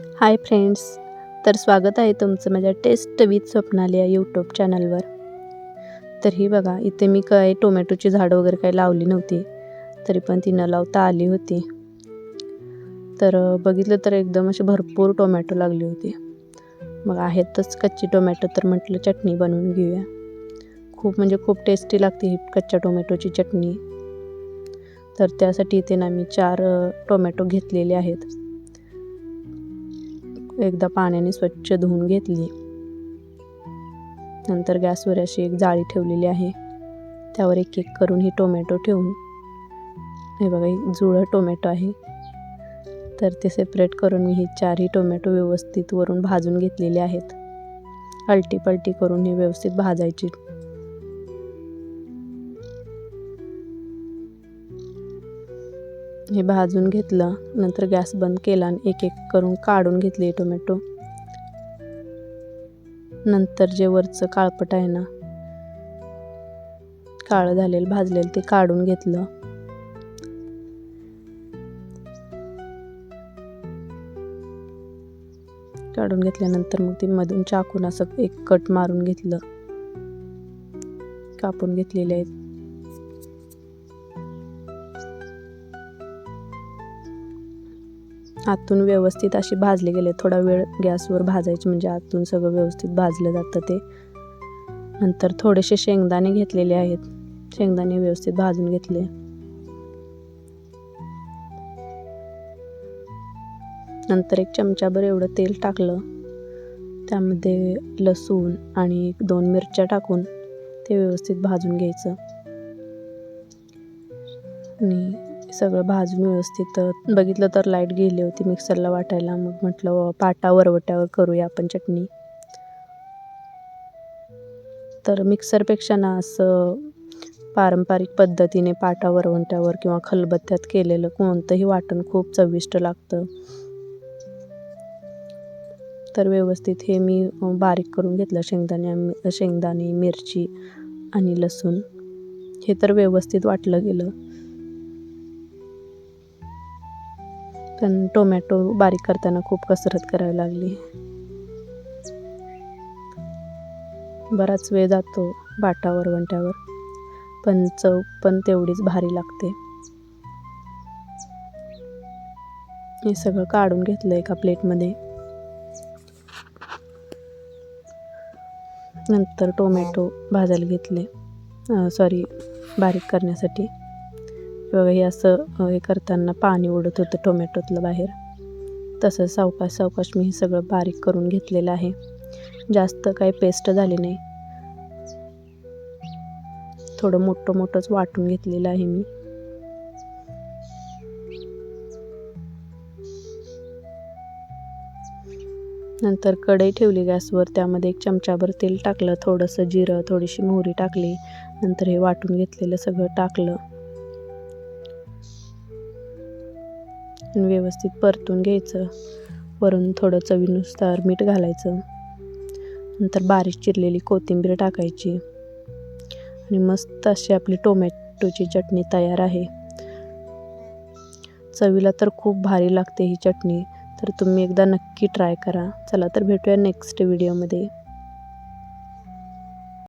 Hi friends, तर स्वागत आहे तुमचं माझ्या टेस्ट विथ स्वप्नाली या यूट्यूब चॅनलवर. तर ही बघा, इथे मी काय टोमॅटोची झाडं वगैरे काही लावली नव्हती, तरी पण ती न लावता आली होती. तर बघितलं तर एकदम अशी भरपूर टोमॅटो लागली होती. मग आहेतच कच्ची टोमॅटो, तर म्हटलं चटणी बनवून घेऊया. खूप म्हणजे खूप टेस्टी लागते ही कच्च्या टोमॅटोची चटणी. तर त्यासाठी इथे ना मी 4 टोमॅटो घेतलेले आहेत. एकदा पाण्याने स्वच्छ धुवून घेतली. नंतर गॅसवर अशी एक जाळी ठेवलेली आहे, त्यावर एक एक करून ही टोमॅटो ठेवून, हे बघा एक जुळं टोमॅटो आहे, तर ते सेपरेट करून मी ही 4ही टोमॅटो व्यवस्थित वरून भाजून घेतलेले आहेत. अलटी-पलटी करून ही व्यवस्थित भाजायची. हे भाजून घेतलं, नंतर गॅस बंद केला आणि एक एक करून काढून घेतले टोमॅटो. नंतर जे वरचं काळपट आहे ना, काळं झालेलं भाजलेलं, ते काढून घेतलं. काढून घेतल्यानंतर मग ती मधून चाकून असं एक कट मारून घेतलं, कापून घेतलेले आहेत. आतून व्यवस्थित अशी भाजले गेले. थोडा वेळ गॅसवर भाजायचे, म्हणजे आतून सगळं व्यवस्थित भाजलं जातं ते. नंतर थोडेसे शेंगदाणे घेतलेले आहेत, शेंगदाणे व्यवस्थित भाजून घेतले. नंतर एक चमचाभर एवढं तेल टाकलं, त्यामध्ये लसूण आणि 2 मिरच्या टाकून ते व्यवस्थित भाजून घ्यायचं. आणि सगळं भाजून व्यवस्थित बघितलं तर लाईट गेली होती मिक्सरला वाटायला. मग म्हटलं पाटा वरवट्यावर करूया आपण चटणी. तर मिक्सरपेक्षा ना असं पारंपरिक पद्धतीने पाटा वरवंट्यावर किंवा खलबत्त्यात केलेलं कोणतंही वाटण खूप चविष्ट लागतं. तर व्यवस्थित हे मी बारीक करून घेतलं. शेंगदाणे, मिरची आणि लसूण हे तर व्यवस्थित वाटलं गेलं. पण टोमॅटो बारीक करताना खूप कसरत करावी लागली. बराच वेळ जातो पाटा वरवंट्यावर, पण चव पण तेवढीच भारी लागते. हे सगळं काढून घेतलं एका प्लेटमध्ये. नंतर टोमॅटो भाजायला घेतले, बारीक करण्यासाठी. बघा, हे असं हे करताना पाणी उडत होतं टोमॅटोतलं बाहेर. तसं सावकाश सावकाश मी हे सगळं बारीक करून घेतलेलं आहे. जास्त काही पेस्ट झाली नाही, थोडं मोठंच वाटून घेतलेलं आहे मी. नंतर कढई ठेवली गॅसवर, त्यामध्ये 1 चमचाभर तेल टाकलं, थोडंसं जिरं, थोडीशी मोहरी टाकली. नंतर हे वाटून घेतलेलं सगळं टाकलं आणि व्यवस्थित परतून घ्यायचं. वरून थोडं चवीनुसार मीठ घालायचं. नंतर बारीक चिरलेली कोथिंबीर टाकायची आणि मस्त अशी आपली टोमॅटोची चटणी तयार आहे. चवीला तर खूप भारी लागते ही चटणी. तर तुम्ही एकदा नक्की ट्राय करा. चला तर भेटूया नेक्स्ट व्हिडिओमध्ये.